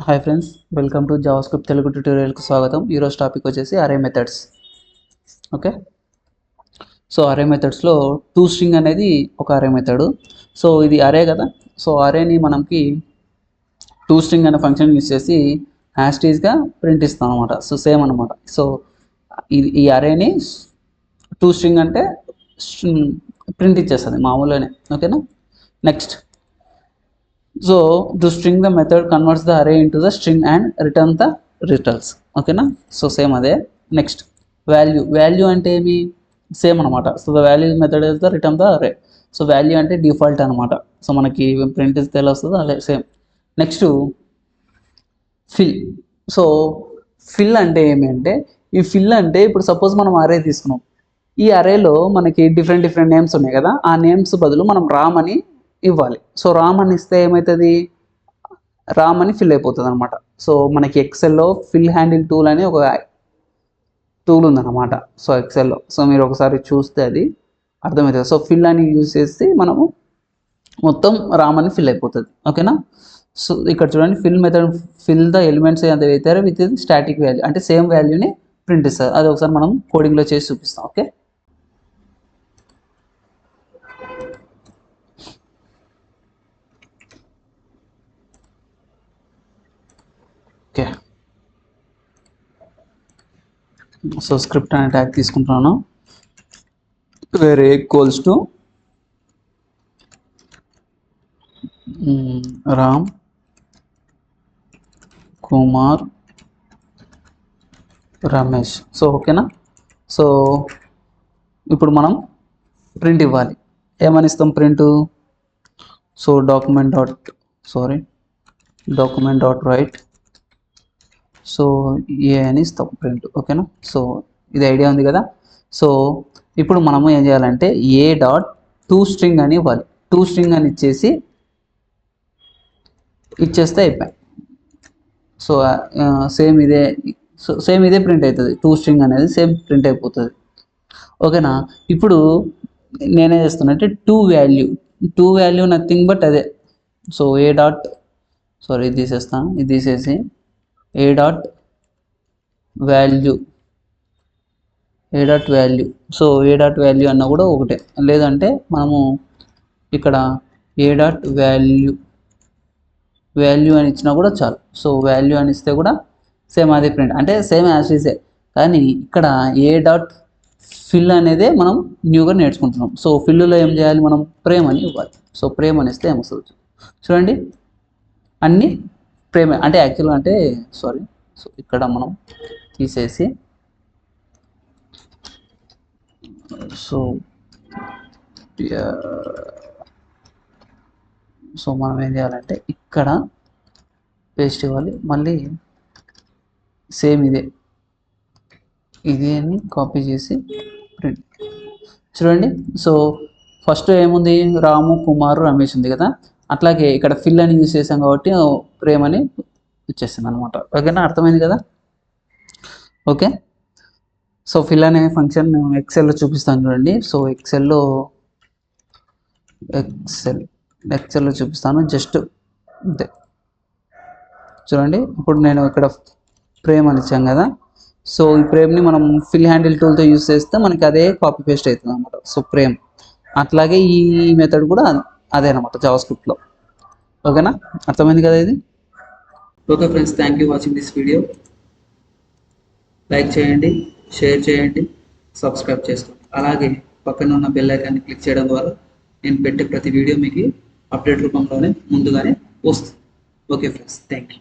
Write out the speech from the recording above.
Hi friends, welcome to JavaScript Telugu ట్యూటోరియల్కి స్వాగతం. ఈరోజు టాపిక్ వచ్చేసి అరే మెథడ్స్. ఓకే, సో అరే మెథడ్స్లో టూ స్ట్రింగ్ అనేది ఒక అరే మెథడ్. సో ఇది అరే కదా, సో అరేని మనకి టూ స్ట్రింగ్ అనే ఫంక్షన్ యూజ్ చేసి హ్యాస్టీజ్గా ప్రింట్ ఇస్తాం అనమాట. సో సేమ్ అనమాట. సో ఈ అరేని టూ స్ట్రింగ్ అంటే ప్రింట్ ఇచ్చేస్తుంది మామూలుగానే. ఓకేనా, next. So to string the method converts the array into the string and return the results. ఓకేనా, సో సేమ్ అదే. నెక్స్ట్ వాల్యూ అంటే ఏమి, సేమ్ అనమాట. So the value method is the return the అరే. సో వాల్యూ అంటే default అనమాట. So మనకి print ఇస్తే ఎలా వస్తుందో అదే same. Next fill. So fill అంటే ఏమి అంటే, ఈ ఫిల్ అంటే ఇప్పుడు సపోజ్ మనం అరే తీసుకున్నాం. ఈ అరేలో మనకి డిఫరెంట్ నేమ్స్ ఉన్నాయి కదా, ఆ నేమ్స్ బదులు మనం రామ్ అని ఇవ్వాలి. సో రామ్ అని ఇస్తే ఏమవుతుంది, రామ్ అని ఫిల్ అయిపోతుంది అనమాట. సో మనకి ఎక్సెల్లో ఫిల్ హ్యాండిల్ టూల్ అని ఒక టూల్ ఉందన్నమాట. సో ఎక్సెల్లో, సో మీరు ఒకసారి చూస్తే అది అర్థమవుతుంది. సో ఫిల్ అని యూజ్ చేసి మనము మొత్తం రామ్ అని ఫిల్ అయిపోతుంది. ఓకేనా, సో ఇక్కడ చూడండి, fill method fill the elements ఎంత అవుతారో విత్ స్టాటిక్ వాల్యూ, అంటే సేమ్ వాల్యూని ప్రింట్ ఇస్తారు. అది ఒకసారి మనం కోడింగ్లో చేసి చూపిస్తాం. Okay, okay. సో స్క్రిప్ట్ అనే ట్యాగ్ తీసుకుంటున్నాను, వేరే equals to Ram Kumar Ramesh. So ఓకేనా, సో ఇప్పుడు మనం ప్రింట్ ఇవ్వాలి. ఏమని ఇస్తాం print? So document dot write, so ఏ అని ఇస్తాం ప్రింట్. ఓకేనా, సో ఇది ఐడియా ఉంది కదా. సో ఇప్పుడు మనము ఏం చేయాలంటే ఏ డాట్ టూ స్ట్రింగ్ అని ఇవ్వాలి. టూ స్ట్రింగ్ అని ఇచ్చేస్తే అయిపోయి. సో సేమ్ ఇదే ప్రింట్ అవుతుంది. టూ స్ట్రింగ్ అనేది సేమ్ ప్రింట్ అయిపోతుంది. ఓకేనా, ఇప్పుడు నేనే చేస్తున్నా అంటే టూ వాల్యూ నథింగ్ బట్ అదే. సో ఏ డాట్ ఇది తీసేస్తాను, ఇది తీసేసి A dot value. So A dot value అన్న కూడా ఒకటే, లేదంటే మనము ఇక్కడ ఏ డాట్ వాల్యూ అని ఇచ్చినా కూడా చాలు. సో వాల్యూ అని ఇస్తే కూడా సేమ్ అదే ప్రింట్, అంటే సేమ్ యాజ్ ఈజే. కానీ ఇక్కడ ఏ డాట్ ఫిల్ అనేదే మనం న్యూగా నేర్చుకుంటున్నాం. సో ఫిల్లో ఏం చేయాలి, మనం ప్రేమ్ అని ఇవ్వాలి. సో ప్రేమ్ అని ఇస్తే ఏమొస్తుంది చూడండి, అన్నీ ప్రేమే. అంటే యాక్చువల్గా అంటే సో ఇక్కడ మనం తీసేసి, సో మనం ఏం చేయాలంటే ఇక్కడ పేస్ట్ ఇవ్వాలి. మళ్ళీ సేమ్ ఇదే అని కాపీ చేసి ప్రింట్ చూడండి. సో ఫస్ట్ ఏముంది, రాము కుమారు రమేష్ ఉంది కదా, అట్లాగే ఇక్కడ ఫిల్ అని యూజ్ చేసాం కాబట్టి ప్రేమ్ అని ఇచ్చేస్తుంది అనమాట. ఓకేనా, అర్థమైంది కదా. ఓకే, సో ఫిల్ అనే ఫంక్షన్ ఎక్సెల్లో చూపిస్తాను చూడండి. సో ఎక్సెల్లో చూపిస్తాను, జస్ట్ అంతే. చూడండి, ఇప్పుడు నేను ఇక్కడ ప్రేమ్ అని ఇచ్చాం కదా. సో ఈ ప్రేమ్ని మనం ఫిల్ హ్యాండిల్ టూల్తో యూజ్ చేస్తే మనకి అదే కాపీ పేస్ట్ అవుతుంది అనమాట. సో ప్రేమ్, అట్లాగే ఈ మెథడ్ కూడా అదే అనమాట జావాస్క్రిప్ట్లో. ఓకేనా, అర్థమైంది కదా ఇది. Okay friends, thank you watching this video. Like చేయండి, షేర్ చేయండి, సబ్స్క్రైబ్ చేసుకోండి. అలాగే పక్కన ఉన్న బెల్ ఐకాన్ని క్లిక్ చేయడం ద్వారా నేను పెట్టే ప్రతి వీడియో మీకు అప్డేట్ రూపంలోనే ముందుగానే వస్తుంది. Okay friends, thank you.